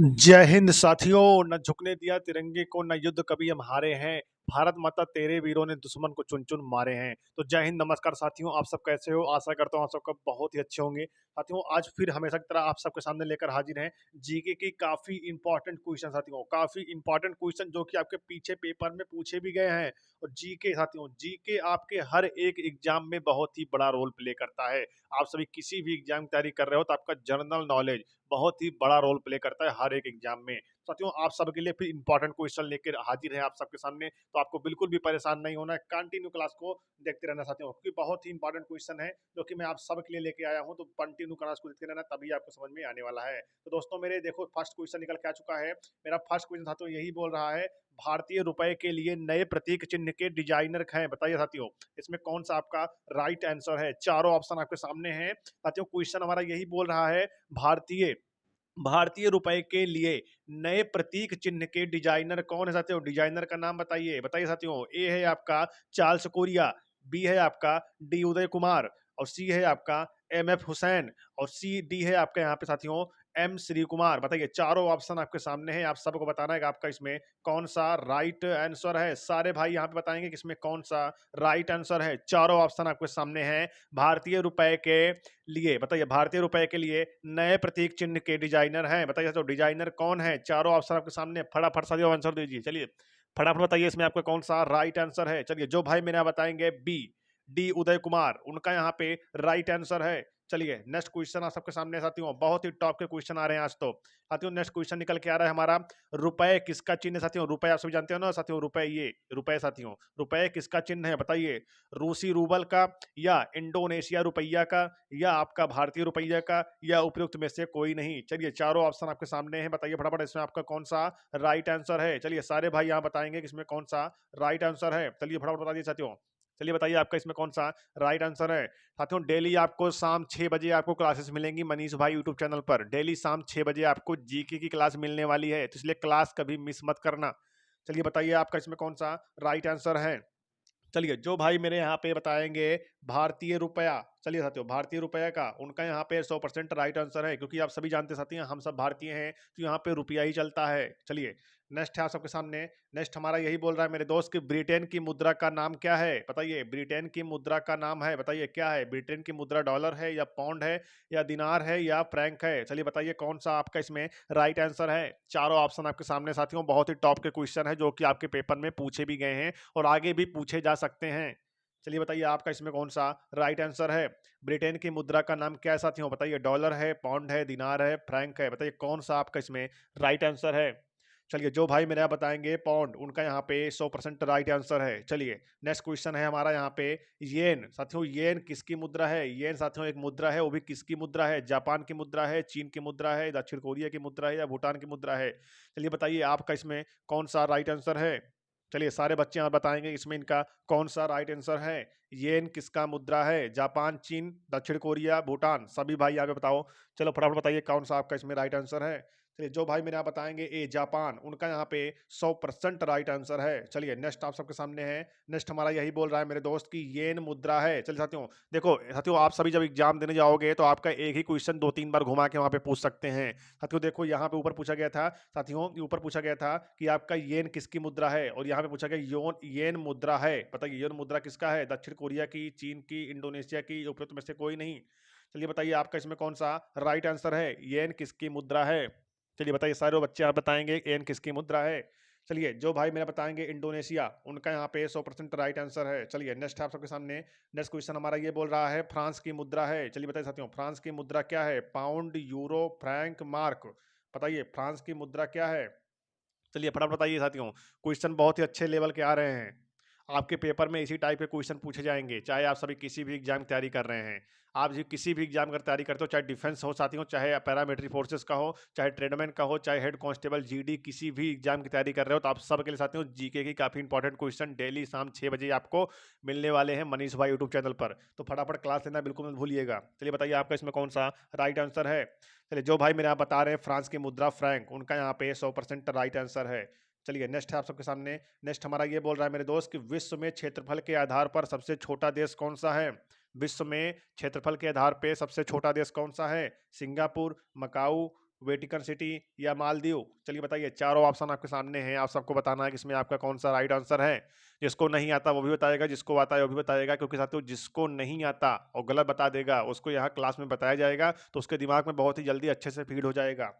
जय हिंद साथियों। न झुकने दिया तिरंगे को, न युद्ध कभी हम हारे हैं। भारत माता तेरे वीरों ने दुश्मन को चुन चुन मारे हैं। तो जय हिंद, नमस्कार साथियों, आप सब कैसे हो? आशा करता हूँ आप सबका बहुत ही अच्छे होंगे। साथियों आज फिर हमेशा की तरह आप सबके सामने लेकर हाजिर हैं जीके की काफी इंपॉर्टेंट क्वेश्चन। साथियों काफी इंपॉर्टेंट क्वेश्चन जो कि आपके पीछे पेपर में पूछे भी गए हैं। और जीके साथियों, जीके आपके हर एक एग्जाम में बहुत ही बड़ा रोल प्ले करता है। आप सभी किसी भी एग्जाम की तैयारी कर रहे हो तो आपका जनरल नॉलेज बहुत ही बड़ा रोल प्ले करता है हर एक एग्जाम में। साथियों आप सबके लिए फिर इंपॉर्टेंट क्वेश्चन लेकर हाजिर है आप सबके सामने, तो आपको बिल्कुल भी परेशान नहीं होना है। कंटिन्यू क्लास को देखते रहना साथियों, क्योंकि बहुत ही इंपॉर्टेंट क्वेश्चन है जो कि मैं आप सबके लिए लेके आया हूं। तो कंटिन्यू क्लास को देखते रहना, तभी आपको समझ में आने वाला है। तो दोस्तों मेरे देखो फर्स्ट क्वेश्चन निकल के आ चुका है। मेरा फर्स्ट क्वेश्चन साथियों यही बोल रहा है, भारतीय रुपए के लिए नए प्रतीक चिन्ह के डिजाइनर हैं। बताइए साथियों इसमें कौन सा आपका राइट आंसर है? चारों ऑप्शन आपके सामने हैं साथियों। क्वेश्चन हमारा यही बोल रहा है, भारतीय भारतीय रुपए के लिए नए प्रतीक चिन्ह के डिजाइनर कौन है साथियों? डिजाइनर का नाम बताइए। बताइए साथियों, ए है आपका चार्ल्स कोरिया, बी है आपका डी उदय कुमार, और सी है आपका एम एफ हुसैन, और सी डी है आपका यहाँ पे साथियों एम श्री कुमार। बताइए चारों ऑप्शन आपके सामने हैं, आप सबको बताना है कि आपका इसमें कौन सा राइट आंसर है। सारे भाई यहाँ पे बताएंगे कि इसमें कौन सा राइट आंसर है। चारों ऑप्शन आपके सामने हैं। भारतीय रुपए के लिए बताइए, भारतीय रुपए के लिए नए प्रतीक चिन्ह के डिजाइनर हैं। बताइए तो डिजाइनर कौन है? चारों ऑप्शन आपके सामने, फटाफट साथियों आंसर दीजिए। चलिए फटाफट बताइए इसमें आपका कौन सा राइट आंसर है। चलिए जो भाई मेरा बताएंगे बी, डी उदय कुमार, उनका यहाँ पे राइट आंसर है। चलिए नेक्स्ट क्वेश्चन आप सबके सामने साथियों, बहुत ही टॉप के क्वेश्चन आ रहे हैं आज तो। साथियों नेक्स्ट क्वेश्चन निकल के आ रहा है हमारा, रुपए किसका चिन्ह है? साथियों रुपए आप सभी जानते हो ना साथियों, रुपए ये रुपए साथियों, रुपए किसका चिन्ह है? बताइए, रूसी रूबल का, या इंडोनेशिया रुपया का, या आपका भारतीय रुपया का, या उपयुक्त में से कोई नहीं। चलिए चारों ऑप्शन आपके सामने हैं, बताइए फटाफट इसमें आपका कौन सा राइट आंसर है। चलिए सारे भाई यहाँ बताएंगे कि इसमें कौन सा राइट आंसर है। चलिए फटाफट बता दीजिए साथियों। चलिए बताइए आपका इसमें कौन सा राइट आंसर है। साथियों डेली आपको शाम 6 बजे आपको क्लासेस मिलेंगी मनीष भाई यूट्यूब चैनल पर। डेली शाम 6 बजे आपको जीके की क्लास मिलने वाली है, तो इसलिए क्लास कभी मिस मत करना। चलिए बताइए आपका इसमें कौन सा राइट आंसर है। चलिए जो भाई मेरे यहाँ पे बताएंगे भारतीय रुपया, चलिए साथियों भारतीय रुपया का, उनका यहाँ पे 100% राइट आंसर है, क्योंकि आप सभी जानते साथी हैं हम सब भारतीय हैं, तो यहाँ पे रुपया ही चलता है। चलिए नेक्स्ट है आप सबके सामने। नेक्स्ट हमारा यही बोल रहा है मेरे दोस्त कि ब्रिटेन की मुद्रा का नाम क्या है? बताइए ब्रिटेन की मुद्रा का नाम है, बताइए क्या है? ब्रिटेन की मुद्रा डॉलर है, या पाउंड है, या दिनार है, या फ्रैंक है? चलिए बताइए कौन सा आपका इसमें राइट आंसर है। चारों ऑप्शन आपके सामने साथियों, बहुत ही टॉप के क्वेश्चन है जो कि आपके पेपर में पूछे भी गए हैं और आगे भी पूछे जा सकते हैं। चलिए बताइए आपका इसमें कौन सा राइट आंसर है। ब्रिटेन की मुद्रा का नाम क्या है साथियों? बताइए डॉलर है, पाउंड है, दिनार है, फ्रैंक है? बताइए कौन सा आपका इसमें राइट आंसर है। चलिए जो भाई मेरे यहाँ बताएंगे पाउंड, उनका यहाँ पे 100% राइट आंसर है। चलिए नेक्स्ट क्वेश्चन है हमारा यहाँ पे, येन साथियों, येन किसकी मुद्रा है? येन साथियों एक मुद्रा है, वो भी किसकी मुद्रा है? जापान की मुद्रा है, चीन की मुद्रा है, दक्षिण कोरिया की मुद्रा है, या भूटान की मुद्रा है? चलिए बताइए आपका इसमें कौन सा राइट आंसर है। चलिए सारे बच्चे यहाँ बताएंगे इसमें इनका कौन सा राइट आंसर है। येन किसका मुद्रा है? जापान, चीन, दक्षिण कोरिया, भूटान? सभी भाई यहाँ पे बताओ। चलो फटाफट बताइए कौन सा आपका इसमें राइट आंसर है। चलिए जो भाई मेरे यहाँ बताएंगे ए जापान, उनका यहाँ पे 100% राइट आंसर है। चलिए नेक्स्ट आप सबके सामने है। नेक्स्ट हमारा यही बोल रहा है मेरे दोस्त की येन मुद्रा है। चलिए साथियों देखो साथियों, आप सभी जब एग्जाम देने जाओगे तो आपका एक ही क्वेश्चन 2-3 बार घुमा के वहां पे पूछ सकते हैं। साथियों देखो यहाँ पे ऊपर पूछा गया था, साथियों ऊपर पूछा गया था कि आपका येन किसकी मुद्रा है, और यहाँ पे पूछा गया योन येन मुद्रा है। बताइए येन मुद्रा किसका है? दक्षिण कोरिया की, चीन की, इंडोनेशिया की, उपयुक्त में से कोई नहीं। चलिए बताइए आपका इसमें कौन सा राइट आंसर है। येन किसकी मुद्रा है? चलिए बताइए सारे बच्चे आप बताएंगे येन किसकी मुद्रा है। चलिए जो भाई मेरा बताएंगे इंडोनेशिया, उनका यहाँ पे 100% राइट आंसर है। चलिए नेक्स्ट आप सबके सामने। नेक्स्ट क्वेश्चन हमारा ये बोल रहा है फ्रांस की मुद्रा है। चलिए बताइए साथियों फ्रांस की मुद्रा क्या है? Pound, euro, Frank, mark? बताइए फ्रांस की मुद्रा क्या है। चलिए फटाफट बताइए साथियों, क्वेश्चन बहुत ही अच्छे लेवल के आ रहे हैं। आपके पेपर में इसी टाइप के क्वेश्चन पूछे जाएंगे, चाहे आप सभी किसी भी एग्जाम की तैयारी कर रहे हैं। आप जी किसी भी एग्जाम की तैयारी करते हो, चाहे डिफेंस हो साथियों, चाहे पैरामिलिट्री फोर्सेस का हो, चाहे ट्रेडमैन का हो, चाहे हेड कांस्टेबल, जीडी, किसी भी एग्जाम की तैयारी कर रहे हो, तो आप सबके लिए साथियों जीके की काफी इंपॉर्टेंट क्वेश्चन डेली शाम 6 बजे आपको मिलने वाले हैं मनीष भाई यूट्यूब चैनल पर। तो फटाफट क्लास लेना बिल्कुल मत भूलिएगा। चलिए बताइए आपका इसमें कौन सा राइट आंसर है। चलिए जो भाई मेरे यहाँ बता रहे हैं फ्रांस की मुद्रा फ्रैंक, उनका यहाँ पे 100% राइट आंसर है। चलिए नेक्स्ट है आप सबके सामने। नेक्स्ट हमारा ये बोल रहा है मेरे दोस्त कि विश्व में क्षेत्रफल के आधार पर सबसे छोटा देश कौन सा है? विश्व में क्षेत्रफल के आधार पे सबसे छोटा देश कौन सा है? सिंगापुर, मकाऊ, वेटिकन सिटी या मालदीव? चलिए बताइए, चारों ऑप्शन आपके सामने हैं, आप सबको बताना है कि इसमें आपका कौन सा राइट आंसर है। जिसको नहीं आता वो भी बताएगा, जिसको आता है वो भी बताएगा, क्योंकि साथियों जिसको नहीं आता और गलत बता देगा उसको यहाँ क्लास में बताया जाएगा तो उसके दिमाग में बहुत ही जल्दी अच्छे से फीड हो जाएगा।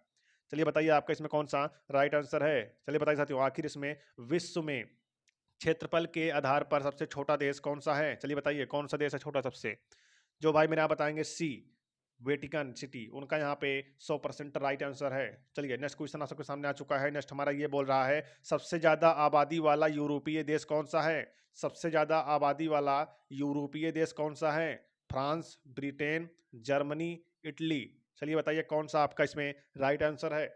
चलिए बताइए आपका इसमें कौन सा राइट आंसर है। चलिए बताइए साथियों, आखिर इसमें विश्व में क्षेत्रफल के आधार पर सबसे छोटा देश कौन सा है? चलिए बताइए कौन सा देश है छोटा सबसे। जो भाई मेरे यहाँ बताएंगे सी, वेटिकन सिटी, उनका यहाँ पे 100% राइट आंसर है। चलिए नेक्स्ट क्वेश्चन आप सबके सामने आ चुका है। नेक्स्ट हमारा ये बोल रहा है, सबसे ज्यादा आबादी वाला यूरोपीय देश कौन सा है? सबसे ज्यादा आबादी वाला यूरोपीय देश कौन सा है? France, Britain, Germany, Italy? चलिए बताइए कौन सा आपका इसमें राइट आंसर है।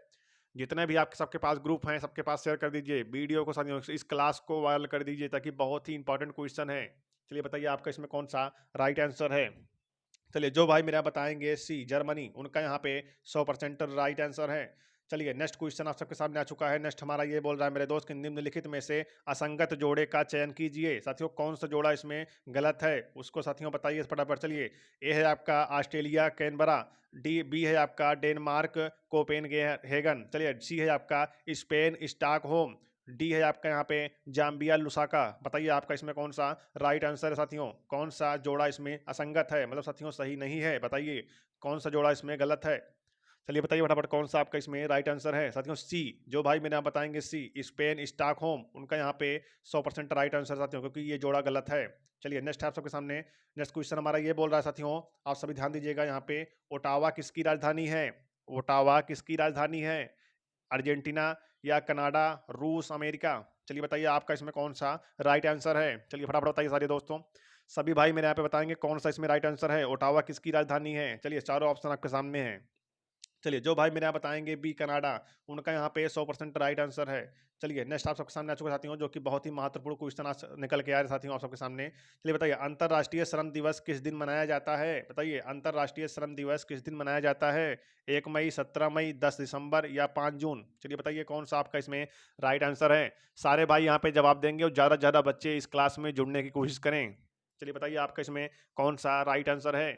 जितने भी आपके सबके पास ग्रुप हैं सबके पास शेयर कर दीजिए वीडियो को, साथियों इस क्लास को वायरल कर दीजिए ताकि बहुत ही इंपॉर्टेंट क्वेश्चन है। चलिए बताइए आपका इसमें कौन सा राइट आंसर है। चलिए जो भाई मेरा बताएंगे सी, जर्मनी, उनका यहाँ पे 100% राइट आंसर है। चलिए नेक्स्ट क्वेश्चन आप सबके सामने आ चुका है। नेक्स्ट हमारा ये बोल रहा है, मेरे दोस्त के निम्नलिखित में से असंगत जोड़े का चयन कीजिए। साथियों कौन सा जोड़ा इसमें गलत है उसको साथियों बताइए फटाफट। चलिए, ए है आपका ऑस्ट्रेलिया कैनबरा, डी बी है आपका डेनमार्क कोपेनहेगन, चलिए सी है आपका स्पेन स्टॉकहोम, डी है आपका यहाँ पे जाम्बिया लुसाका। बताइए आपका इसमें कौन सा राइट आंसर है साथियों। कौन सा जोड़ा इसमें असंगत है, मतलब साथियों सही नहीं है, बताइए कौन सा जोड़ा इसमें गलत है। चलिए बताइए फटाफट कौन सा आपका इसमें राइट आंसर है। साथियों सी, जो भाई मेरे यहाँ बताएंगे सी, स्पेन स्टॉकहोम, उनका यहाँ पे 100% राइट आंसर साथियों, क्योंकि ये जोड़ा गलत है। चलिए नेक्स्ट आप सबके सामने नेक्स्ट क्वेश्चन हमारा ये बोल रहा है साथियों, आप सभी ध्यान दीजिएगा यहाँ पे, ओटावा किसकी राजधानी है? ओटावा किसकी राजधानी है? अर्जेंटीना या कनाडा, रूस, अमेरिका? चलिए बताइए आपका इसमें कौन सा राइट आंसर है। चलिए फटाफट बताइए सारे दोस्तों, सभी भाई मेरे यहाँ पे बताएंगे कौन सा इसमें राइट आंसर है। ओटावा किसकी राजधानी है? चलिए चारों ऑप्शन आपके सामने हैं। चलिए जो भाई मेरे यहाँ बताएंगे बी, कनाडा, उनका यहाँ पे 100% राइट आंसर है। चलिए नेक्स्ट आप सबके सामने आ चुके साथियों, जो कि बहुत ही महत्वपूर्ण क्वेश्चन आज निकल के आ रहे साथियों आप सबके सामने। चलिए बताइए, अंतर्राष्ट्रीय श्रम दिवस किस दिन मनाया जाता है? बताइए अंतर्राष्ट्रीय श्रम दिवस किस दिन मनाया जाता है? 1 मई, 17 मई, 10 दिसंबर या 5 जून? चलिए बताइए कौन सा आपका इसमें राइट आंसर है। सारे भाई यहाँ पे जवाब देंगे और ज़्यादा से ज़्यादा बच्चे इस क्लास में जुड़ने की कोशिश करें। चलिए बताइए आपका इसमें कौन सा राइट आंसर है।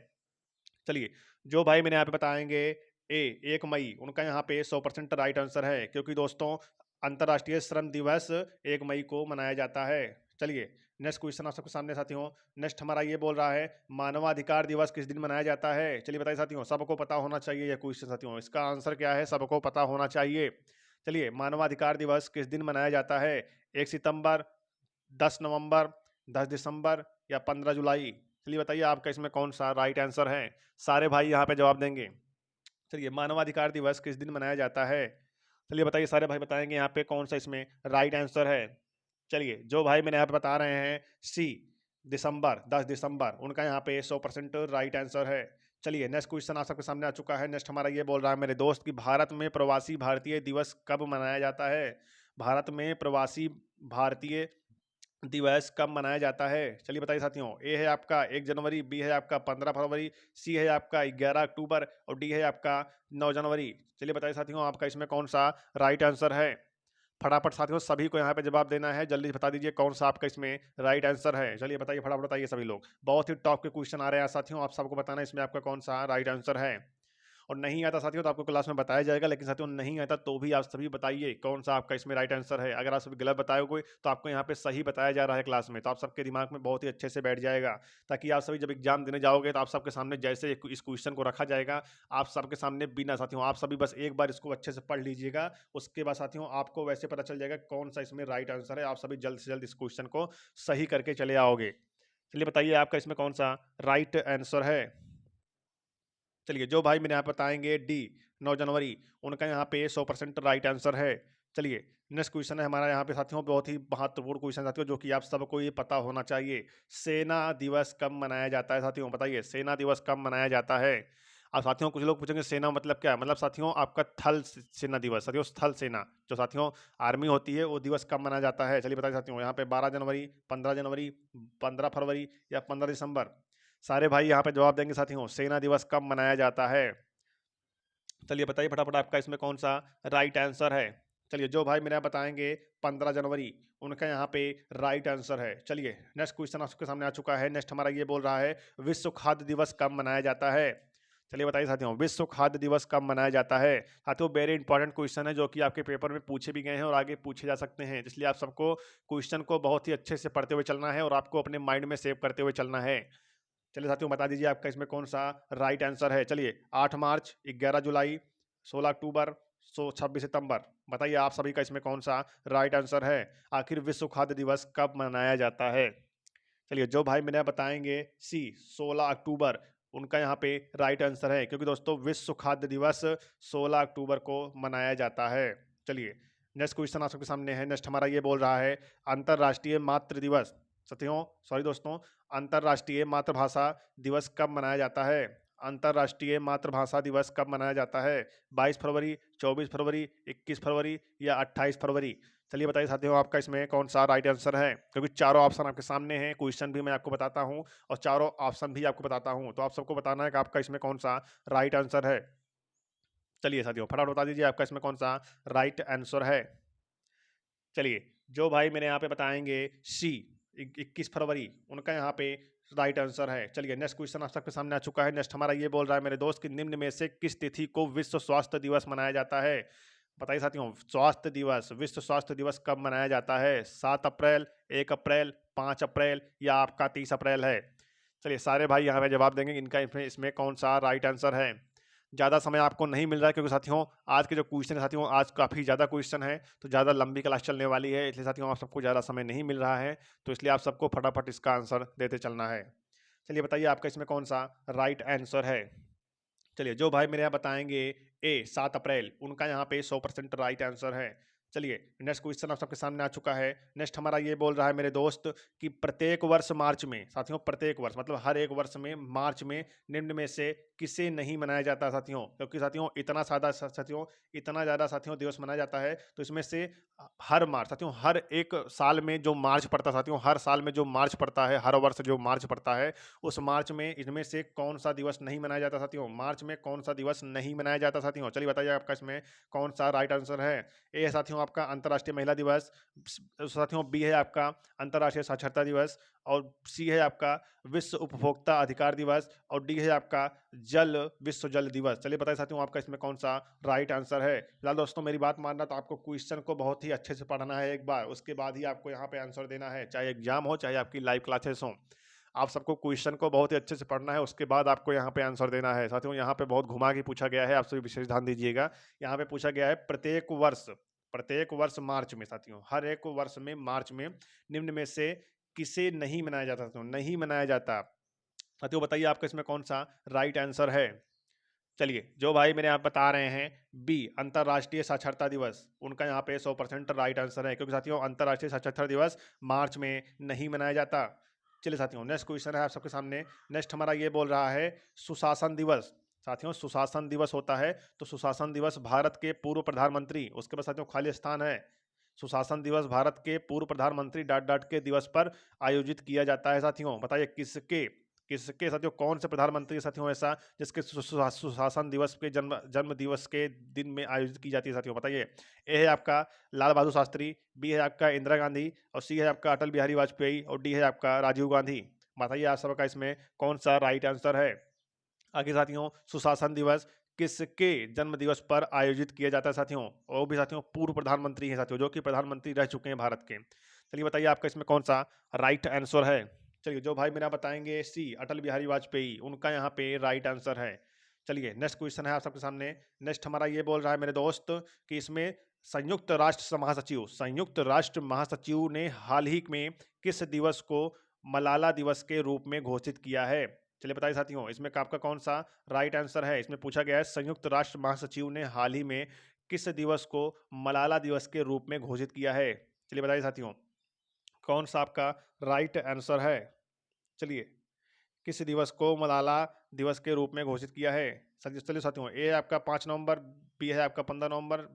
चलिए जो भाई मैंने यहाँ पे बताएंगे ए, 1 मई, उनका यहाँ पे 100% राइट आंसर है, क्योंकि दोस्तों अंतर्राष्ट्रीय श्रम दिवस 1 मई को मनाया जाता है। चलिए नेक्स्ट क्वेश्चन आप सबके सामने साथियों। नेक्स्ट हमारा ये बोल रहा है, मानवाधिकार दिवस किस दिन मनाया जाता है? चलिए बताइए साथियों, सबको पता होना चाहिए यह क्वेश्चन साथियों, इसका आंसर क्या है सबको पता होना चाहिए। चलिए मानवाधिकार दिवस किस दिन मनाया जाता है? 1 सितंबर, 10 नवंबर, 10 दिसंबर या 15 जुलाई? चलिए बताइए आपका इसमें कौन सा राइट आंसर है। सारे भाई यहाँ पे जवाब देंगे। चलिए मानवाधिकार दिवस किस दिन मनाया जाता है? चलिए बताइए सारे भाई बताएंगे यहाँ पे कौन सा इसमें राइट आंसर है। चलिए जो भाई मैंने यहाँ पे बता रहे हैं सी, दिसंबर, 10 दिसंबर, उनका यहाँ पे 100% राइट आंसर है। चलिए नेक्स्ट क्वेश्चन आप सबके सामने आ चुका है। नेक्स्ट हमारा ये बोल रहा है, मेरे दोस्त की भारत में प्रवासी भारतीय दिवस कब मनाया जाता है? भारत में प्रवासी भारतीय दिवस कब मनाया जाता है? चलिए बताइए साथियों, ए है आपका 1 जनवरी, बी है आपका 15 फरवरी, सी है आपका 11 अक्टूबर और डी है आपका 9 जनवरी? चलिए बताइए साथियों आपका इसमें कौन सा राइट आंसर है। फटाफट साथियों सभी को यहाँ पे जवाब देना है, जल्दी बता दीजिए कौन सा आपका इसमें राइट आंसर है। चलिए बताइए फटाफट बताइए सभी लोग, बहुत ही टॉप के क्वेश्चन आ रहे हैं साथियों, आप सबको बताना है इसमें आपका कौन सा राइट आंसर है। और नहीं आता साथियों तो आपको क्लास में बताया जाएगा, लेकिन साथियों नहीं आता तो भी आप सभी बताइए कौन सा आपका इसमें राइट आंसर है। अगर आप सभी गलत बताओगे तो आपको यहाँ पे सही बताया जा रहा है क्लास में, तो आप सबके दिमाग में बहुत ही अच्छे से बैठ जाएगा, ताकि आप सभी जब एग्जाम देने जाओगे तो आप सबके सामने जैसे इस क्वेश्चन को रखा जाएगा आप सबके सामने बिना साथियों, आप सभी बस एक बार इसको अच्छे से पढ़ लीजिएगा, उसके बाद साथियों आपको वैसे पता चल जाएगा कौन सा इसमें राइट आंसर है। आप सभी जल्द से जल्द इस क्वेश्चन को सही करके चले आओगे। चलिए बताइए आपका इसमें कौन सा राइट आंसर है। चलिए जो भाई मेरे यहाँ बताएंगे डी, 9 जनवरी, उनका यहाँ पे 100% राइट आंसर है। चलिए नेक्स्ट क्वेश्चन है हमारा यहाँ पे साथियों, बहुत ही महत्वपूर्ण क्वेश्चन साथियों, जो कि आप सबको ये पता होना चाहिए। सेना दिवस कब मनाया जाता है साथियों? बताइए सेना दिवस कब मनाया जाता है। अब साथियों कुछ लोग पूछेंगे सेना मतलब क्या है, मतलब साथियों आपका थल सेना दिवस, साथियों थल सेना जो साथियों आर्मी होती है वो दिवस कब मनाया जाता है। चलिए बताइए साथियों, यहाँ पे 12 जनवरी, 15 जनवरी, 15 फरवरी या 15 दिसंबर? सारे भाई यहाँ पे जवाब देंगे साथियों, सेना दिवस कब मनाया जाता है। चलिए बताइए फटाफट आपका इसमें कौन सा राइट आंसर है। चलिए जो भाई मेरे यहाँ बताएंगे 15 जनवरी, उनका यहाँ पे राइट आंसर है। चलिए नेक्स्ट क्वेश्चन आपके सामने आ चुका है। नेक्स्ट हमारा ये बोल रहा है, विश्व खाद्य दिवस कब मनाया जाता है? चलिए बताइए साथियों, विश्व खाद्य दिवस कब मनाया जाता है? साथियों वेरी इंपॉर्टेंट क्वेश्चन है जो कि आपके पेपर में पूछे भी गए हैं और आगे पूछे जा सकते हैं, इसलिए आप सबको क्वेश्चन को बहुत ही अच्छे से पढ़ते हुए चलना है और आपको अपने माइंड में सेव करते हुए चलना है। चलिए साथियों बता दीजिए आपका इसमें कौन सा राइट आंसर है। चलिए 8 मार्च, 11 जुलाई, 16 अक्टूबर, 26 सितंबर। बताइए आप सभी का इसमें कौन सा राइट आंसर है। आखिर विश्व खाद्य दिवस कब मनाया जाता है? चलिए जो भाई मेरे बताएंगे सी 16 अक्टूबर, उनका यहाँ पे राइट आंसर है, क्योंकि दोस्तों विश्व खाद्य दिवस 16 अक्टूबर को मनाया जाता है। चलिए नेक्स्ट क्वेश्चन आप सबके सामने है। नेक्स्ट हमारा ये बोल रहा है अंतर्राष्ट्रीय मातृ दिवस, साथियों सॉरी दोस्तों, अंतर्राष्ट्रीय मातृभाषा दिवस कब मनाया जाता है? अंतर्राष्ट्रीय मातृभाषा दिवस कब मनाया जाता है? 22 फरवरी, 24 फरवरी, 21 फरवरी या 28 फरवरी? चलिए बताइए साथियों आपका इसमें कौन सा राइट आंसर है, क्योंकि चारों ऑप्शन आपके सामने हैं, क्वेश्चन भी मैं आपको बताता हूं और चारों ऑप्शन भी आपको बताता हूं, तो आप सबको बताना है कि आपका इसमें कौन सा राइट आंसर है। चलिए साथियों फटाफट बता दीजिए आपका इसमें कौन सा राइट आंसर है। चलिए जो भाई मेरे यहाँ पे बताएंगे सी 21 फरवरी, उनका यहाँ पे राइट आंसर है। चलिए नेक्स्ट क्वेश्चन आप सबके सामने आ चुका है। नेक्स्ट हमारा ये बोल रहा है मेरे दोस्त कि निम्न में से किस तिथि को विश्व स्वास्थ्य दिवस मनाया जाता है? बताइए साथियों स्वास्थ्य दिवस, विश्व स्वास्थ्य दिवस कब मनाया जाता है? 7 अप्रैल, 1 अप्रैल, 5 अप्रैल या आपका 30 अप्रैल है? चलिए सारे भाई यहाँ पे जवाब देंगे इनका इसमें कौन सा राइट आंसर है। ज़्यादा समय आपको नहीं मिल रहा है, क्योंकि साथियों आज के जो क्वेश्चन है साथियों, आज काफ़ी ज़्यादा क्वेश्चन है, तो ज़्यादा लंबी क्लास चलने वाली है, इसलिए साथियों आप सबको ज़्यादा समय नहीं मिल रहा है, तो इसलिए आप सबको फटाफट इसका आंसर देते चलना है। चलिए बताइए आपका इसमें कौन सा राइट आंसर है। चलिए जो भाई मेरे यहाँ बताएंगे ए 7 अप्रैल, उनका यहाँ पे 100% राइट आंसर है। चलिए नेक्स्ट क्वेश्चन आप सबके सामने आ चुका है। नेक्स्ट हमारा ये बोल रहा है मेरे दोस्त कि प्रत्येक वर्ष मार्च में, साथियों प्रत्येक वर्ष मतलब हर एक वर्ष में मार्च में निम्न में से किसे नहीं मनाया जाता साथियों, क्योंकि साथियों इतना सादा साथियों इतना ज़्यादा साथियों दिवस मनाया जाता है, तो इसमें से हर मार्च साथियों हर एक साल में जो मार्च पड़ता है साथियों, हर साल में जो मार्च पड़ता है, हर वर्ष जो मार्च पड़ता है, उस मार्च में इनमें से कौन सा दिवस नहीं मनाया जाता साथियों? मार्च में कौन सा दिवस नहीं मनाया जाता साथियों? चलिए बताइए आपका इसमें कौन सा राइट आंसर है। ए है साथियों आपका अंतर्राष्ट्रीय महिला दिवस, साथियों बी है आपका अंतर्राष्ट्रीय साक्षरता दिवस, और सी है आपका विश्व उपभोक्ता अधिकार दिवस, और डी है आपका जल विश्व जल दिवस। चलिए बताइए साथियों आपका इसमें कौन सा राइट आंसर है। फिलहाल दोस्तों मेरी बात मानना, तो आपको क्वेश्चन को बहुत ही अच्छे से पढ़ना है एक बार, उसके बाद ही आपको यहाँ पे आंसर देना है, चाहे एग्जाम हो चाहे आपकी लाइव क्लासेस हो। आप सबको क्वेश्चन को बहुत ही अच्छे से पढ़ना है, उसके बाद आपको यहाँ पे आंसर देना है। साथियों यहाँ पे बहुत घुमा के पूछा गया है, आप सभी विशेष ध्यान दीजिएगा। यहाँ पे पूछा गया है प्रत्येक वर्ष मार्च में साथियों, हर एक वर्ष में मार्च में निम्न में से किसे नहीं मनाया जाता साथियों? नहीं मनाया जाता। साथियों बताइए आपका इसमें कौन सा राइट आंसर है। चलिए जो भाई मेरे यहाँ बता रहे हैं बी अंतर्राष्ट्रीय साक्षरता दिवस, उनका यहाँ पे 100% राइट आंसर है, क्योंकि साथियों अंतर्राष्ट्रीय साक्षरता दिवस मार्च में नहीं मनाया जाता। चलिए साथियों नेक्स्ट क्वेश्चन है आप सबके सामने। नेक्स्ट हमारा ये बोल रहा है सुशासन दिवस, साथियों सुशासन दिवस होता है, तो सुशासन दिवस भारत के पूर्व प्रधानमंत्री, उसके बाद साथियों खाली स्थान है, सुशासन दिवस भारत के पूर्व प्रधानमंत्री डॉट डॉट के दिवस पर आयोजित किया जाता है साथियों। बताइए किसके किसके साथियों कौन से प्रधानमंत्री साथियों ऐसा जिसके सुशासन दिवस के जन्म दिवस के दिन में आयोजित की जाती है साथियों? बताइए। ए है आपका लाल बहादुर शास्त्री, बी है आपका इंदिरा गांधी, और सी है आपका अटल बिहारी वाजपेयी, और डी है आपका राजीव गांधी। बताइए आप सबका इसमें कौन सा राइट आंसर है। आगे साथियों सुशासन दिवस किसके जन्म दिवस पर आयोजित किया जाता है साथियों? और भी साथियों पूर्व प्रधानमंत्री हैं साथियों, जो कि प्रधानमंत्री रह चुके हैं भारत के। चलिए बताइए आपका इसमें कौन सा राइट आंसर है। चलिए जो भाई मेरा बताएंगे सी अटल बिहारी वाजपेयी, उनका यहाँ पे राइट आंसर है। चलिए नेक्स्ट क्वेश्चन है आप सबके सामने। नेक्स्ट हमारा ये बोल रहा है मेरे दोस्त कि इसमें संयुक्त राष्ट्र महासचिव ने हाल ही में किस दिवस को मलाला दिवस के रूप में घोषित किया है? चलिए बताइए साथियों इसमें आपका कौन सा राइट आंसर है। इसमें पूछा गया है संयुक्त राष्ट्र महासचिव ने हाल ही में किस दिवस को मलाला दिवस के रूप में घोषित किया है? चलिए बताइए साथियों कौन सा आपका राइट आंसर है। चलिए किस दिवस को मलाला दिवस के रूप में घोषित किया है? चलिए साथियों ए है आपका 5 नवंबर, बी है आपका 15 नवंबर,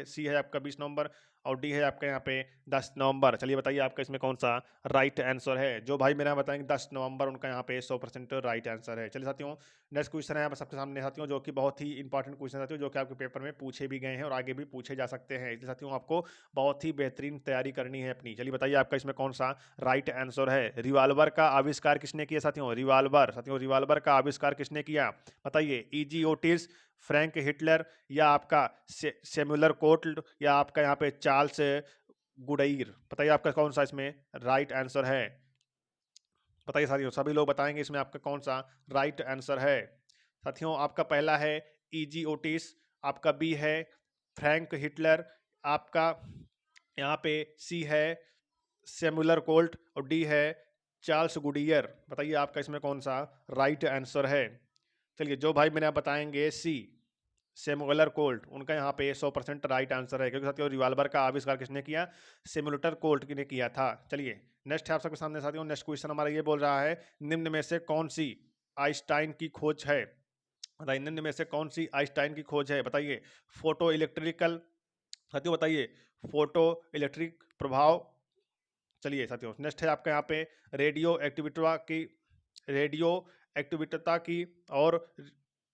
सी है आपका 20 नवंबर, और डी है आपका यहाँ पे 10 नवंबर। चलिए बताइए आपका इसमें कौन सा राइट आंसर है। जो भाई मेरा बताएंगे 10 नवंबर उनका यहाँ पे 100% राइट आंसर है। चलिए साथियों नेक्स्ट क्वेश्चन है सबके सामने साथियों, जो कि बहुत ही इंपॉर्टेंट क्वेश्चन साथियों, जो कि आपके पेपर में पूछे भी गए हैं और आगे भी पूछे जा सकते हैं, इसलिए साथियों आपको बहुत ही बेहतरीन तैयारी करनी है अपनी। चलिए बताइए आपका इसमें कौन सा राइट आंसर है। रिवाल्वर का आविष्कार किसने किया साथियों? रिवाल्वर का आविष्कार किसने किया बताइए? ईजी ओटिस, फ्रैंक हिटलर, या आपका सेम्युलर कोल्ट, या आपका यहाँ पे चार्ल्स गुडाइर। बताइए आपका कौन सा इसमें राइट आंसर है। बताइए साथियों, सभी लोग बताएंगे इसमें आपका कौन सा राइट आंसर है। साथियों आपका पहला है ईजी ओटिस, आपका बी है फ्रैंक हिटलर, आपका यहाँ पे सी है सेमुलर कोल्ट, और डी है चार्ल्स गुडियर। बताइए आपका इसमें कौन सा राइट आंसर है। चलिए जो भाई मैंने आप बताएंगे सी सेमुलर कोल्ट, उनका यहाँ पे 100% राइट आंसर है, क्योंकि साथियों रिवाल्वर का आविष्कार किसने किया? सेमुलर कोल्ट ने किया था। चलिए नेक्स्ट है आप सबके सामने साथियों, नेक्स्ट क्वेश्चन हमारा ये बोल रहा है निम्न में से कौन सी आइंस्टाइन की खोज है। बताइए निम्न में से कौन सी आइंस्टाइन की खोज है। बताइए फोटो इलेक्ट्रिकल, साथियों बताइए फोटो इलेक्ट्रिक प्रभाव। चलिए साथियों नेक्स्ट है आपका यहाँ पे रेडियो एक्टिविटता की और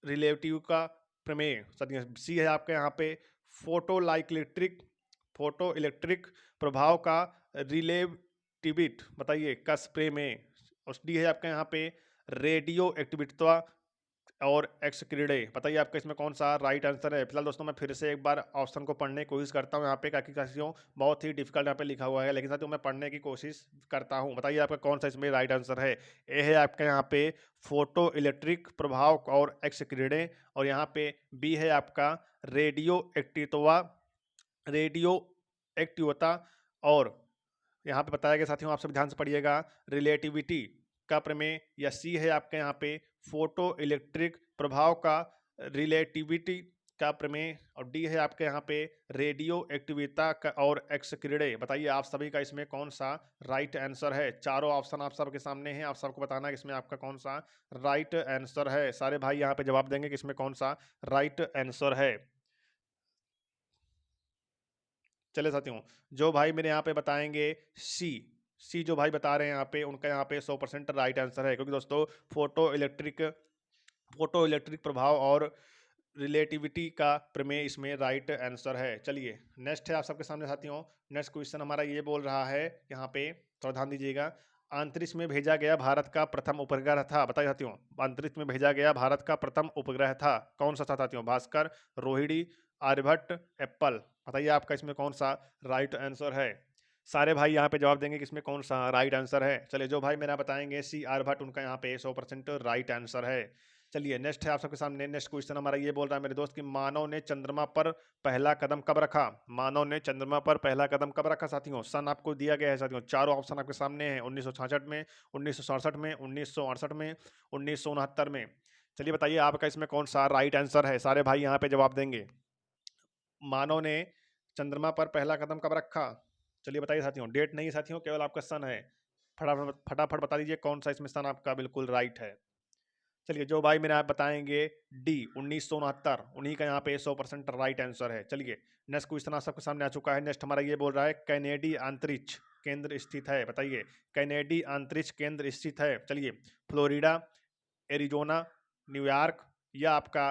रिलेटिव का प्रमेय। साथियों सी है आपका यहाँ पे फोटो इलेक्ट्रिक प्रभाव का रिलेटिविट बताइए कस प्रमेय। और डी है आपका यहाँ पे रेडियो एक्टिविटता और एक्सक्रीडे। बताइए आपका इसमें कौन सा राइट आंसर है। फिलहाल दोस्तों मैं फिर से एक बार ऑप्शन को पढ़ने की कोशिश करता हूँ यहाँ पे, काफी साथियों बहुत ही डिफिकल्ट यहाँ पे लिखा हुआ है, लेकिन साथियों मैं पढ़ने की कोशिश करता हूँ। बताइए आपका कौन सा इसमें राइट आंसर है। ए है आपका यहाँ पे फोटो इलेक्ट्रिक प्रभाव और एक्सक्रीडे, और यहाँ पे बी है आपका रेडियो एक्टिवता, और यहाँ पे बताया गया साथियों आप सब ध्यान से पढ़िएगा रिलेटिविटी का प्रमेय, या सी है आपके यहाँ पे फोटो इलेक्ट्रिक प्रभाव का रिलेटिविटी का प्रमेय, और डी है आपके यहाँ पे रेडियो एक्टिविता का और एक्सक्रीडे। बताइए आप सभी का इसमें कौन सा राइट आंसर है। चारों ऑप्शन आप सबके सामने हैं, आप सबको बताना है कि इसमें आपका कौन सा राइट आंसर है। सारे भाई यहाँ पे जवाब देंगे कि इसमें कौन सा राइट आंसर है। चले साथियों जो भाई मेरे यहाँ पे बताएंगे सी जो भाई बता रहे हैं यहाँ पे, उनका यहाँ पे 100% राइट आंसर है, क्योंकि दोस्तों फोटो इलेक्ट्रिक प्रभाव और रिलेटिविटी का प्रमेय इसमें राइट आंसर है। चलिए नेक्स्ट है आप सबके सामने साथियों, नेक्स्ट क्वेश्चन हमारा ये बोल रहा है यहाँ पे, थोड़ा ध्यान दीजिएगा। अंतरिक्ष में भेजा गया भारत का प्रथम उपग्रह था। बताइए साथियों अंतरिक्ष में भेजा गया भारत का प्रथम उपग्रह था कौन सा था साथियों? भास्कर, रोहिणी, आर्यभट्ट, एप्पल। बताइए आपका इसमें कौन सा राइट आंसर है। सारे भाई यहाँ पे जवाब देंगे कि इसमें कौन सा राइट आंसर है। चलिए जो भाई मेरा बताएंगे सी आर्यभट्ट, उनका यहाँ पे 100% राइट आंसर है। चलिए नेक्स्ट है आप सबके सामने, नेक्स्ट क्वेश्चन हमारा ये बोल रहा है मेरे दोस्त कि मानव ने चंद्रमा पर पहला कदम कब रखा। मानव ने चंद्रमा पर पहला कदम कब रखा साथियों? सन आपको दिया गया है साथियों, चारों ऑप्शन आपके सामने हैं। 1966 में, 1967 में, 1968 में, 1969 में। चलिए बताइए आपका इसमें कौन सा राइट आंसर है। सारे भाई यहाँ पे जवाब देंगे। मानव ने चंद्रमा पर पहला कदम कब रखा? चलिए बताइए साथियों, डेट नहीं साथियों, केवल आपका सन है। फटाफट फटाफट बता दीजिए कौन सा इसमें सन आपका बिल्कुल राइट है। चलिए जो भाई मेरे आप बताएंगे डी 1969, उन्हीं का यहाँ पे 100% राइट आंसर है। चलिए नेक्स्ट क्वेश्चन आप सबके सामने आ चुका है। नेक्स्ट हमारा ये बोल रहा है कैनेडी अंतरिक्ष केंद्र स्थित है। बताइए कैनेडी अंतरिक्ष केंद्र स्थित है। चलिए फ्लोरिडा, एरिजोना, न्यूयॉर्क, या आपका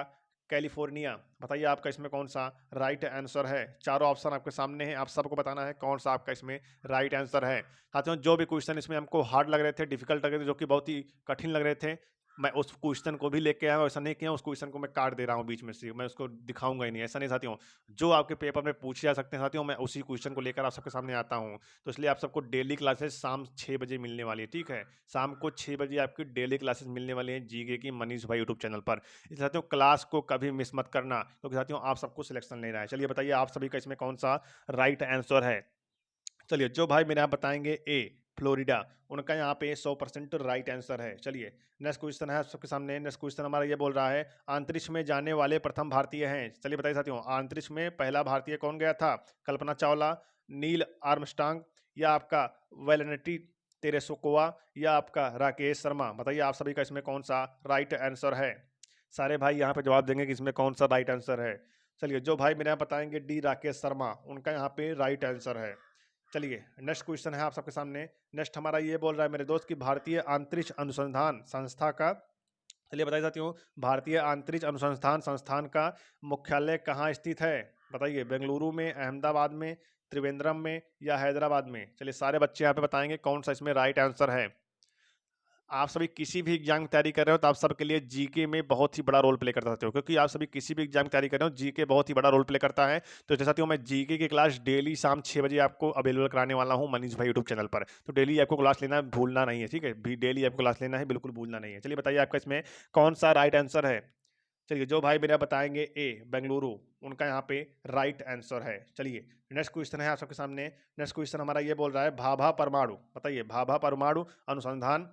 कैलिफोर्निया। बताइए आपका इसमें कौन सा राइट आंसर है। चारों ऑप्शन आपके सामने हैं, आप सबको बताना है कौन सा आपका इसमें राइट आंसर है। साथियों जो भी क्वेश्चन इसमें हमको हार्ड लग रहे थे, डिफिकल्ट लग रहे थे, जो कि बहुत ही कठिन लग रहे थे, मैं उस क्वेश्चन को भी लेके आया हूँ। ऐसा नहीं किया उस क्वेश्चन को मैं काट दे रहा हूँ बीच में से, मैं उसको दिखाऊंगा ही नहीं, ऐसा नहीं साथियों। जो आपके पेपर में पूछे जा सकते हैं साथियों, मैं उसी क्वेश्चन को लेकर आप सबके सामने आता हूँ। तो इसलिए आप सबको डेली क्लासेस शाम 6 बजे मिलने वाली है, ठीक है। शाम को 6 बजे आपकी डेली क्लासेस मिलने वाली हैं जीके की मनीष भाई यूट्यूब चैनल पर। इसलिए साथियों क्लास को कभी मिस मत करना, क्योंकि साथियों आप सबको सिलेक्शन लेना है। चलिए बताइए आप सभी का इसमें कौन सा राइट आंसर है। चलिए जो भाई मेरे आप बताएंगे ए फ्लोरिडा, उनका यहाँ पे 100% राइट आंसर है। चलिए नेक्स्ट क्वेश्चन है सबके सामने, नेक्स्ट क्वेश्चन हमारा ये बोल रहा है अंतरिक्ष में जाने वाले प्रथम भारतीय हैं। चलिए बताइए साथियों अंतरिक्ष में पहला भारतीय कौन गया था? कल्पना चावला, नील आर्मस्ट्रांग, या आपका वेलेंटी तेरेसोकोवा, या आपका राकेश शर्मा। बताइए आप सभी का इसमें कौन सा राइट आंसर है। सारे भाई यहाँ पे जवाब देंगे कि इसमें कौन सा राइट आंसर है। चलिए जो भाई मेरे यहाँ बताएंगे डी राकेश शर्मा, उनका यहाँ पे राइट आंसर है। चलिए नेक्स्ट क्वेश्चन है आप सबके सामने। नेक्स्ट हमारा ये बोल रहा है मेरे दोस्त कि भारतीय अंतरिक्ष अनुसंधान संस्था का, चलिए बताइए साथियों, भारतीय अंतरिक्ष अनुसंधान संस्थान का मुख्यालय कहाँ स्थित है? बताइए, बेंगलुरु में, अहमदाबाद में, त्रिवेंद्रम में या हैदराबाद में? चलिए सारे बच्चे यहाँ पे बताएंगे कौन सा इसमें राइट आंसर है। आप सभी किसी भी एग्जाम की तैयारी कर रहे हो तो आप सबके लिए जीके में बहुत ही बड़ा रोल प्ले करता हो, क्योंकि आप सभी किसी भी एग्जाम की तैयारी कर रहे हो जीके बहुत ही बड़ा रोल प्ले करता है। तो जैसा साथियों, मैं जीके की क्लास डेली शाम 6 बजे आपको अवेलेबल कराने वाला हूँ मनीष भाई यूट्यूब चैनल पर। तो डेली आपको क्लास लेना भूलना नहीं है, ठीक है, भी डेली आपको क्लास लेना है, बिल्कुल भूलना नहीं है। चलिए बताइए आपका इसमें कौन सा राइट आंसर है। चलिए जो भाई मेरा बताएंगे ए बेंगलुरु, उनका यहाँ पे राइट आंसर है। चलिए नेक्स्ट क्वेश्चन है आप सबके सामने। नेक्स्ट क्वेश्चन हमारा ये बोल रहा है भाभा परमाणु, बताइए भाभा परमाणु अनुसंधान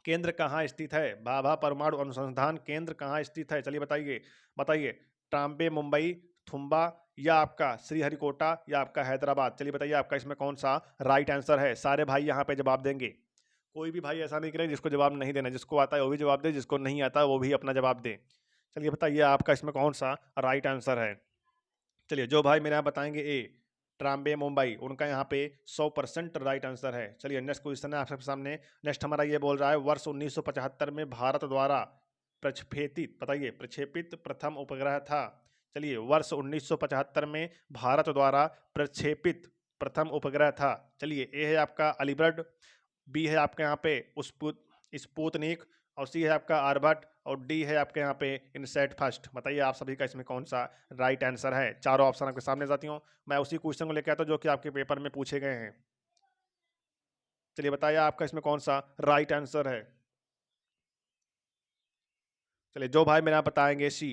केंद्र कहाँ स्थित है? भाभा परमाणु अनुसंधान केंद्र कहाँ स्थित है? चलिए बताइए, बताइए, ट्राम्बे मुंबई, थुम्बा या आपका श्रीहरिकोटा या आपका हैदराबाद? चलिए बताइए आपका इसमें कौन सा राइट आंसर है। सारे भाई यहाँ पे जवाब देंगे, कोई भी भाई ऐसा नहीं करे जिसको जवाब नहीं देना, जिसको आता है वो भी जवाब दे, जिसको नहीं आता वो भी अपना जवाब दे। चलिए बताइए आपका इसमें कौन सा राइट आंसर है। चलिए जो भाई मेरे यहाँ बताएंगे ए ट्राम्बे मुंबई, उनका यहाँ पे 100% राइट आंसर है। चलिए नेक्स्ट क्वेश्चन है आप सबके सामने। नेक्स्ट हमारा ये बोल रहा है वर्ष 1975 में भारत द्वारा प्रक्षेपित, बताइए प्रक्षेपित प्रथम उपग्रह था। चलिए वर्ष 1975 में भारत द्वारा प्रक्षेपित प्रथम उपग्रह था। चलिए ए है आपका अलीबर्ड, बी है आपके यहाँ पे स्पुतनिक, और सी है आपका आर्यभट्ट, और डी है आपके यहाँ पे इनसेट फर्स्ट। बताइए आप सभी का इसमें कौन सा राइट आंसर है। चारों ऑप्शन आपके सामने साथियों, मैं उसी क्वेश्चन को लेकर आता हूँ जो कि आपके पेपर में पूछे गए हैं। चलिए बताइए आपका इसमें कौन सा राइट आंसर है। चलिए जो भाई मेरे यहाँ बताएंगे सी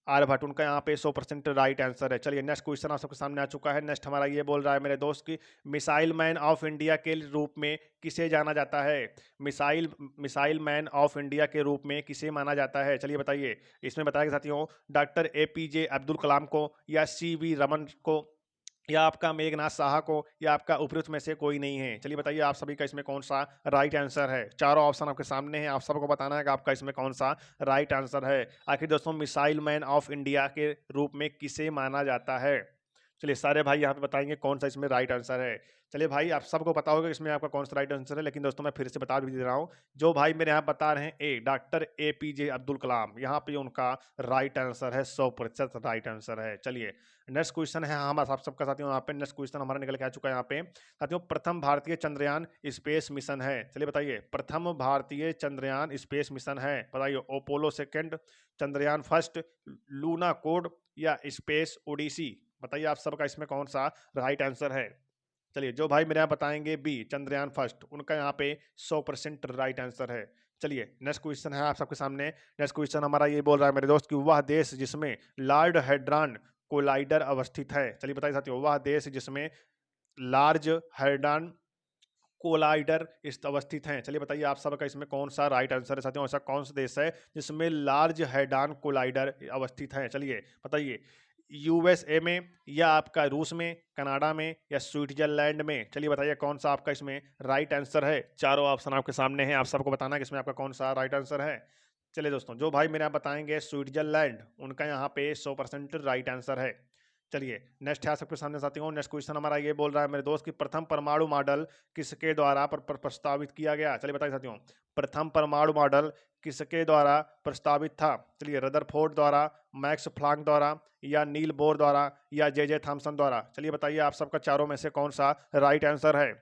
आर्यभट्ट, उनका यहाँ पे 100% राइट आंसर है। चलिए नेक्स्ट क्वेश्चन आप सबके सामने आ चुका है। नेक्स्ट हमारा ये बोल रहा है मेरे दोस्त की मिसाइल मैन ऑफ इंडिया के रूप में किसे जाना जाता है? Missile missile man of India के रूप में किसे माना जाता है? चलिए बताइए, इसमें बताएगा साथियों डॉक्टर APJ अब्दुल कलाम को, या CV रमन को, या आपका मेघनाथ साहा को, या आपका उपयुक्त में से कोई नहीं है? चलिए बताइए आप सभी का इसमें कौन सा राइट आंसर है। चारों ऑप्शन आपके सामने हैं, आप सबको बताना है कि आपका इसमें कौन सा राइट आंसर है। आखिर दोस्तों मिसाइल मैन ऑफ इंडिया के रूप में किसे माना जाता है? चलिए सारे भाई यहाँ पे बताएंगे कौन सा इसमें राइट आंसर है। चलिए भाई आप सबको पता होगा इसमें आपका कौन सा राइट आंसर है, लेकिन दोस्तों मैं फिर से बता भी दे रहा हूँ। जो भाई मेरे यहाँ बता रहे हैं ए डॉक्टर APJ अब्दुल कलाम, यहाँ पे उनका राइट आंसर है, 100% राइट आंसर है। चलिए नेक्स्ट क्वेश्चन है हम आप सबका साथियों, यहाँ पे नेक्स्ट क्वेश्चन हमारा निकल के आ चुका है। यहाँ पे साथियों प्रथम भारतीय चंद्रयान स्पेस मिशन है। चलिए बताइए, प्रथम भारतीय चंद्रयान स्पेस मिशन है, बताइए Apollo second, Chandrayaan first, Luna code या स्पेस ओडिसी? बताइए आप सबका इसमें कौन सा राइट आंसर है। चलिए जो भाई मेरे यहाँ बताएंगे बी चंद्रयान फर्स्ट, उनका यहाँ पे 100% राइट आंसर है। चलिए नेक्स्ट क्वेश्चन है आप सबके सामने। नेक्स्ट क्वेश्चन हमारा ये बोल रहा है मेरे दोस्त कि वह देश जिसमें लार्ज हैड्रॉन कोलाइडर अवस्थित है। चलिए बताइए साथियों, वह देश जिसमें लार्ज हैड्रॉन कोलाइडर अवस्थित हैं। चलिए बताइए आप सबका इसमें कौन सा राइट आंसर है साथियों। ऐसा कौन सा देश है जिसमें लार्ज हैड्रॉन कोलाइडर अवस्थित हैं? चलिए बताइए, USA में, या आपका रूस में, कनाडा में, या स्विट्जरलैंड में? चलिए बताइए कौन सा आपका इसमें राइट आंसर है। चारों ऑप्शन आपके सामने हैं, आप सबको बताना है कि इसमें आपका कौन सा राइट आंसर है। चलिए दोस्तों जो भाई मेरे यहाँ बताएंगे स्विट्जरलैंड, उनका यहाँ पे 100% राइट आंसर है। चलिए नेक्स्ट है सबके सामने साथियों। नेक्स्ट क्वेश्चन हमारा ये बोल रहा है मेरे दोस्त कि प्रथम परमाणु मॉडल किसके द्वारा प्रस्तावित किया गया? चलिए बताइए साथियों, प्रथम परमाणु मॉडल किसके द्वारा प्रस्तावित था? चलिए रदरफोर्ड द्वारा, मैक्स प्लांक द्वारा, या नील बोर द्वारा, या JJ थॉमसन द्वारा? चलिए बताइए आप सबका चारों में से कौन सा राइट आंसर है।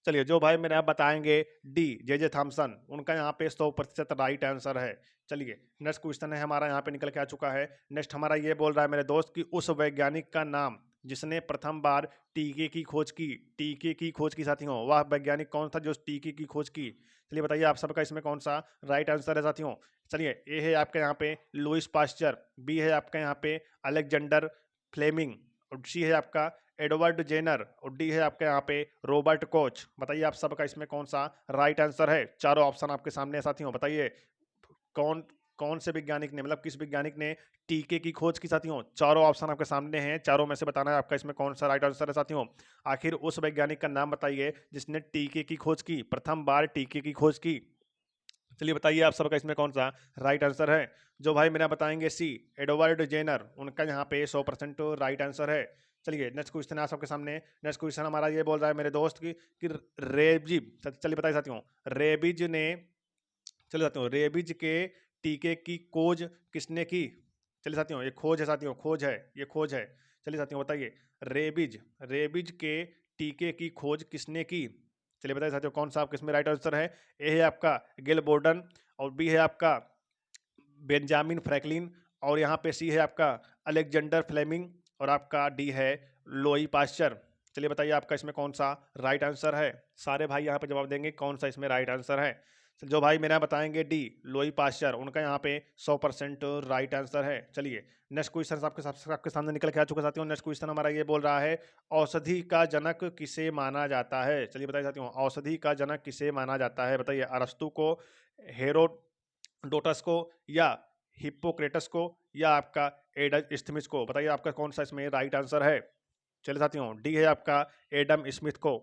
चलिए जो भाई मेरे आप बताएंगे डी JJ थॉमसन, उनका यहाँ पे 100% राइट आंसर है। चलिए नेक्स्ट क्वेश्चन है हमारा यहाँ पे निकल के आ चुका है। नेक्स्ट हमारा ये बोल रहा है मेरे दोस्त कि उस वैज्ञानिक का नाम जिसने प्रथम बार टीके की खोज की, टीके की खोज की साथियों, वह वैज्ञानिक कौन था जो टीके की खोज की? चलिए बताइए आप सबका इसमें कौन सा राइट आंसर है साथियों। चलिए ए है आपके यहाँ पे लुइस पास्चर, बी है आपका यहाँ पे अलेक्जेंडर फ्लेमिंग, और सी है आपका एडवर्ड जेनर, और डी है आपके यहाँ पे रॉबर्ट कोच? बताइए आप सबका इसमें कौन सा राइट आंसर है। चारों ऑप्शन आपके सामने है साथियों, बताइए कौन कौन से वैज्ञानिक ने, मतलब किस वैज्ञानिक ने टीके की खोज की साथियों। चारों ऑप्शन आपके सामने हैं, चारों में से बताना है आपका इसमें कौन सा राइट आंसर है साथियों। आखिर उस वैज्ञानिक का नाम बताइए जिसने टीके की खोज की, प्रथम बार टीके की खोज की। चलिए बताइए आप सबका इसमें कौन सा राइट आंसर है। जो भाई मेरा बताएंगे सी, एडवर्ड जेनर, उनका यहाँ पे 100% राइट आंसर है। चलिए नेक्स्ट क्वेश्चन है आप सबके सामने। नेक्स्ट क्वेश्चन हमारा ये बोल रहा है मेरे दोस्त कि रेबिज, चलिए बताइए साथियों, रेबिज ने, चलिए साथियों, रेबिज के टीके की खोज किसने की। चलिए साथियों, ये खोज है साथियों, खोज है, ये खोज है। चलिए साथियों बताइए, रेबिज, रेबिज के टीके की खोज किसने की। चलिए बताइए साथियों कौन सा आपका इसमें राइट आंसर है। ए है आपका गिल बोर्डन, और बी है आपका बेंजामिन फ्रैंकलिन, और यहाँ पे सी है आपका अलेक्जेंडर फ्लेमिंग, और आपका डी है लोई पास्चर। चलिए बताइए आपका इसमें कौन सा राइट आंसर है। सारे भाई यहाँ पे जवाब देंगे कौन सा इसमें राइट आंसर है। जो भाई मेरा बताएंगे डी, लोई पास्चर, उनका यहाँ पे 100% राइट आंसर है। चलिए नेक्स्ट क्वेश्चन आपके सामने निकल के आ चुका साथियों। नेक्स्ट क्वेश्चन हमारा ये बोल रहा है, औषधि का जनक किसे माना जाता है। चलिए बताइए साथियों, औषधि का जनक किसे माना जाता है। बताइए, अरस्तु को, हेरोडोटस को, या हिप्पोक्रेटस को, या आपका एडम स्मिथ को। बताइए आपका कौन सा इसमें राइट आंसर है। चलिए साथियों, डी है आपका एडम स्मिथ को।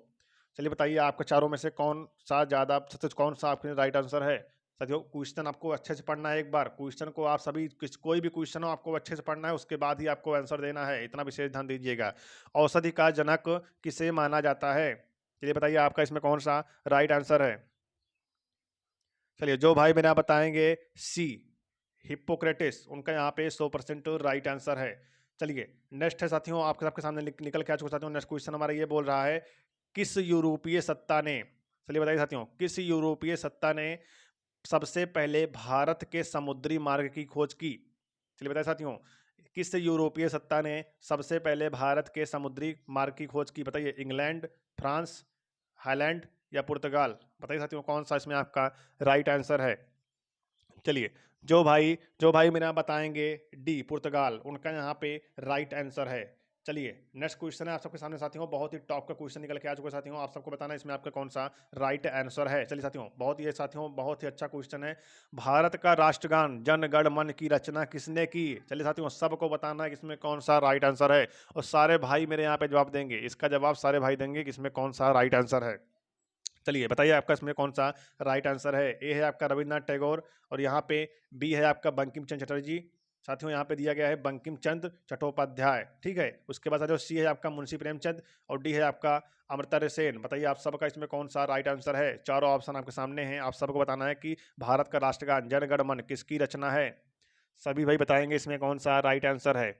चलिए बताइए आपके चारों में से कौन सा ज़्यादा सच, कौन सा आपके राइट आंसर है। साथियों क्वेश्चन आपको अच्छे से पढ़ना है। एक बार क्वेश्चन को आप सभी, कोई भी क्वेश्चन हो आपको अच्छे से पढ़ना है, उसके बाद ही आपको आंसर देना है, इतना विशेष ध्यान दीजिएगा। औषधि का जनक किसे माना जाता है। चलिए बताइए आपका इसमें कौन सा राइट आंसर है। चलिए जो भाई मेरे यहाँ बताएंगे सी, हिप्पोक्रेटिस, उनका यहाँ पे 100% राइट आंसर है। चलिए नेक्स्ट है साथियों, आपके सबके सामने निकल के आ चुका साथियों। नेक्स्ट क्वेश्चन हमारा ये बोल रहा है, किस यूरोपीय सत्ता ने, चलिए बताइए साथियों, किस यूरोपीय सत्ता ने सबसे पहले भारत के समुद्री मार्ग की खोज की। चलिए बताइए साथियों, किस यूरोपीय सत्ता ने सबसे पहले भारत के समुद्री मार्ग की खोज की। बताइए, इंग्लैंड, फ्रांस, हाईलैंड, या पुर्तगाल। बताइए साथियों कौन सा इसमें आपका राइट आंसर है। चलिए जो भाई मेरा बताएंगे डी, पुर्तगाल, उनका यहाँ पे राइट आंसर है। चलिए नेक्स्ट क्वेश्चन है आप सबके सामने साथियों, बहुत ही टॉप का क्वेश्चन निकल के आ चुका है साथियों। आप सबको बताना है इसमें आपका कौन सा राइट आंसर है। चलिए साथियों, बहुत ही अच्छा क्वेश्चन है। भारत का राष्ट्रगान जन गण मन की रचना किसने की। चलिए साथियों, सबको बताना है कि इसमें कौन सा राइट आंसर है, और सारे भाई मेरे यहाँ पे जवाब देंगे। इसका जवाब सारे भाई देंगे कि इसमें कौन सा राइट आंसर है। चलिए बताइए आपका इसमें कौन सा राइट आंसर है। ए है आपका रविन्द्रनाथ टैगोर, और यहाँ पे बी है आपका बंकिम चंद्र चटर्जी। साथियों यहाँ पे दिया गया है बंकिम चंद्र चट्टोपाध्याय, ठीक है। उसके बाद सी है आपका मुंशी प्रेमचंद, और डी है आपका अमर्त्य सेन। बताइए आप सबका इसमें कौन सा राइट आंसर है। चारों ऑप्शन आपके सामने हैं, आप सबको बताना है कि भारत का राष्ट्रगान जन गण मन किसकी रचना है। सभी भाई बताएंगे इसमें कौन सा राइट आंसर है।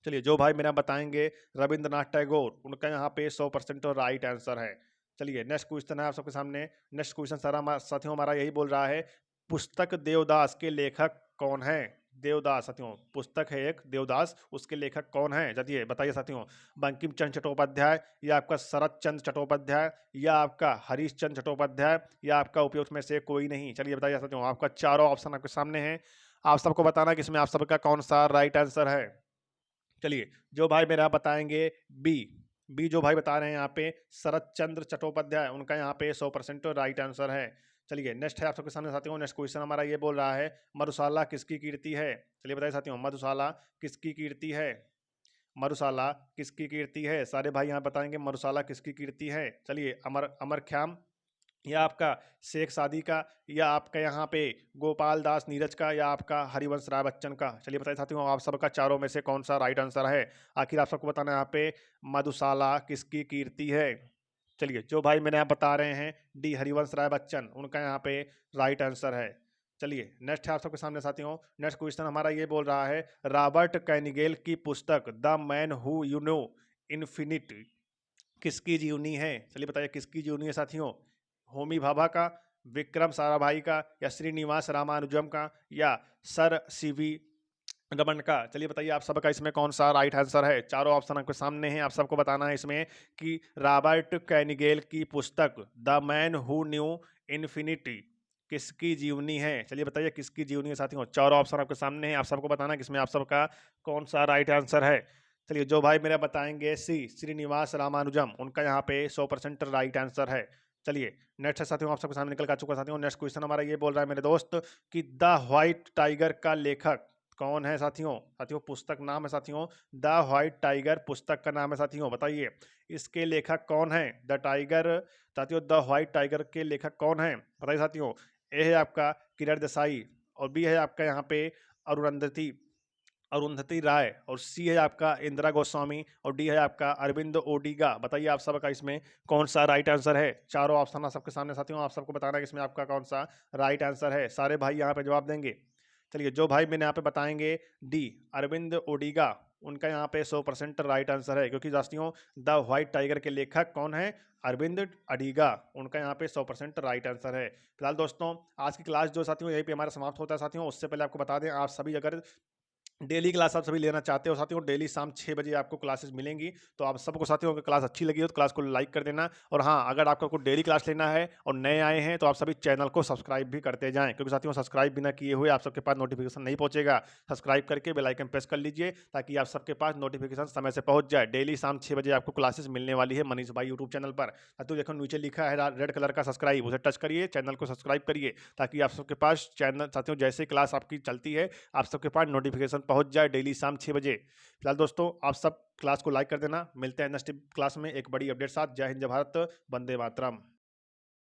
चलिए जो भाई मेरा बताएंगे रविंद्रनाथ टैगोर, उनका यहाँ पे 100% राइट आंसर है। चलिए नेक्स्ट क्वेश्चन है आप सबके सामने। नेक्स्ट क्वेश्चन सारा साथियों हमारा यही बोल रहा है, पुस्तक देवदास के लेखक कौन है। देवदास साथियों, पुस्तक है एक देवदास, उसके लेखक कौन है। चलिए बताइए साथियों, बंकिम चंद्र चट्टोपाध्याय, या आपका शरत चंद्र चट्टोपाध्याय, या आपका हरीश चंद्र चट्टोपाध्याय, या आपका उपयुक्त में से कोई नहीं। चलिए बताइए साथियों, आपका चारों ऑप्शन आपके सामने हैं, आप सबको बताना कि इसमें आप सबका कौन सा राइट आंसर है। चलिए जो भाई मेरा बताएंगे बी, बी जो भाई बता रहे हैं यहाँ पे शरत चंद्र चट्टोपाध्याय, उनका यहाँ पे 100% राइट आंसर है। चलिए नेक्स्ट है आप सबके सामने साथियों। नेक्स्ट क्वेश्चन हमारा ये बोल रहा है, मधुशाला किसकी कीर्ति है। चलिए बताइए साथियों, मधुशाला किसकी कीर्ति है। मधुशाला किसकी कीर्ति है, सारे भाई यहाँ बताएंगे मधुशाला किसकी कीर्ति है। चलिए अमर अमरख्याम, या आपका शेख सादी का, या आपका यहाँ पे गोपाल दास नीरज का, या आपका हरिवंश राय बच्चन का। चलिए बताइए साथियों, आप सबका चारों में से कौन सा राइट आंसर है। आखिर आप सबको बताना है यहाँ पे मधुशाला किसकी कीर्ति है। चलिए जो भाई मैंने यहाँ बता रहे हैं डी, हरिवंश राय बच्चन, उनका यहाँ पे राइट आंसर है। चलिए नेक्स्ट है आप सबके सामने साथियों। नेक्स्ट क्वेश्चन हमारा ये बोल रहा है, रॉबर्ट कैनिगेल की पुस्तक the man who you know infinite किसकी जीवनी है। चलिए बताइए किसकी जीवनी है साथियों। होमी भाभा का, विक्रम साराभाई का, या श्रीनिवास रामानुजम का, या सर सीवी रमन का। चलिए बताइए आप सबका इसमें कौन सा राइट आंसर है। चारों ऑप्शन आपके सामने हैं, आप सबको बताना है इसमें कि रॉबर्ट कैनिगेल की पुस्तक the man who knew infinity किसकी जीवनी है। चलिए बताइए किसकी जीवनी है साथियों। चारों ऑप्शन आपके सामने हैं, आप सबको बताना है कि इसमें आप सबका कौन सा राइट आंसर है। चलिए जो भाई मेरा बताएंगे सी, श्रीनिवास रामानुजम, उनका यहाँ पे 100% राइट आंसर है। चलिए नेक्स्ट है साथियों, आप सबके सामने निकल कर चुका साथियों। नेक्स्ट क्वेश्चन हमारा ये बोल रहा है मेरे दोस्त कि द व्हाइट टाइगर का लेखक कौन है साथियों। साथियों पुस्तक नाम है साथियों द व्हाइट टाइगर, पुस्तक का नाम है साथियों। बताइए इसके लेखक कौन है। द टाइगर साथियों, द व्हाइट टाइगर के लेखक कौन है। बताइए साथियों, ए है आपका किरण देसाई, और बी है आपका यहाँ पे अरुंधति अरुंधति राय, और सी है आपका इंदिरा गोस्वामी, और डी है आपका अरविंद ओडिगा। बताइए आप सबका इसमें कौन सा राइट आंसर है। चारों ऑप्शन सबके सामने साथियों, आप सबको बताना है कि इसमें आपका कौन सा राइट आंसर है। सारे भाई यहाँ पे जवाब देंगे। चलिए, जो भाई मैंने यहाँ पे बताएंगे डी अरविंद ओडिगा, उनका यहाँ पे 100% राइट आंसर है, क्योंकि साथियों द व्हाइट टाइगर के लेखक कौन है, अरविंद अडिगा, उनका यहाँ पे 100% राइट आंसर है। फिलहाल दोस्तों आज की क्लास जो साथियों यहीं पे हमारा समाप्त होता है साथियों। उससे पहले आपको बता दें, आप सभी अगर डेली क्लास आप सभी लेना चाहते हो साथियों, डेली शाम 6 बजे आपको क्लासेस मिलेंगी। तो आप सबको साथियों अगर क्लास अच्छी लगी हो तो क्लास को लाइक कर देना। और हाँ, अगर आपको कोई डेली क्लास लेना है और नए आए हैं तो आप सभी चैनल को सब्सक्राइब भी करते जाएं, क्योंकि साथियों सब्सक्राइब बिना किए हुए आप सबके पास नोटिफिकेशन नहीं पहुंचेगा। सब्सक्राइब करके बेल आइकन प्रेस कर लीजिए ताकि आप सबके पास नोटिफिकेशन समय से पहुंच जाए। डेली शाम 6 बजे आपको क्लासेस मिलने वाली है मनीष भाई यूट्यूब चैनल पर। तो देखो नीचे लिखा है रेड कलर का सब्सक्राइब, उसे टच करिए, चैनल को सब्सक्राइब करिए, ताकि आप सबके पास चैनल साथियों जैसे क्लास आपकी चलती है आप सबके पास नोटिफिकेशन पहुंच जाए डेली शाम 6 बजे। फिलहाल दोस्तों आप सब क्लास को लाइक कर देना। मिलते हैं नेक्स्ट क्लास में एक बड़ी अपडेट साथ। जय हिंद, जय भारत, वंदे मातरम।